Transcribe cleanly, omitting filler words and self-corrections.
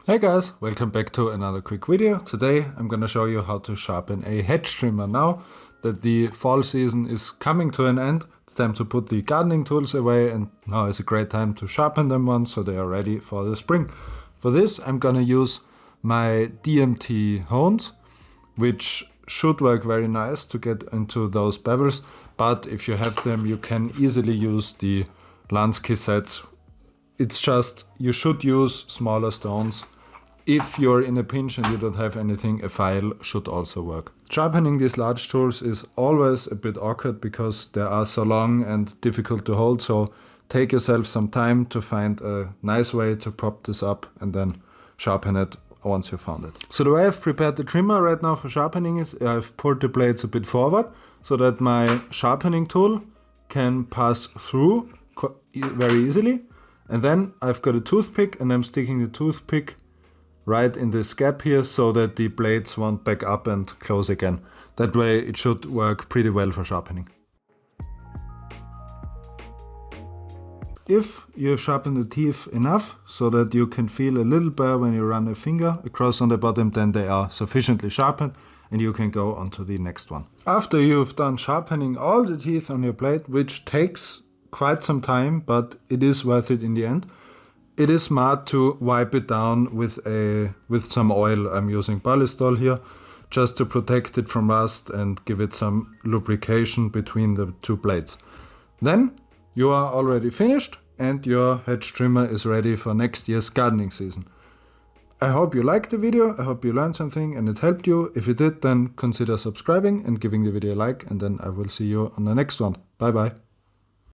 Hey guys, welcome back to another quick video. Today I'm gonna show you how to sharpen a hedge trimmer. Now that the fall season is coming to an end, it's time to put the gardening tools away, and now is a great time to sharpen them once so they are ready for the spring. For this I'm gonna use my DMT hones, which should work very nice to get into those bevels, but if you have them you can easily use the Lansky sets. It's just you should use smaller stones. If you're in a pinch and you don't have anything, a file should also work. Sharpening these large tools is always a bit awkward because they are so long and difficult to hold, so take yourself some time to find a nice way to prop this up and then sharpen it once you found it. So the way I've prepared the trimmer right now for sharpening is I've pulled the blades a bit forward so that my sharpening tool can pass through very easily. And then I've got a toothpick and I'm sticking the toothpick right in this gap here so that the blades won't back up and close again. That way it should work pretty well for sharpening. If you have sharpened the teeth enough so that you can feel a little burr when you run a finger across on the bottom, then they are sufficiently sharpened and you can go on to the next one. After you've done sharpening all the teeth on your blade, which takes quite some time, but it is worth it in the end, it is smart to wipe it down with some oil. I'm using Ballistol here just to protect it from rust and give it some lubrication between the two blades. Then you are already finished and your hedge trimmer is ready for next year's gardening season. I hope you liked the video, I hope you learned something and it helped you. If you did, then consider subscribing and giving the video a like, and then I will see you on the next one. Bye bye.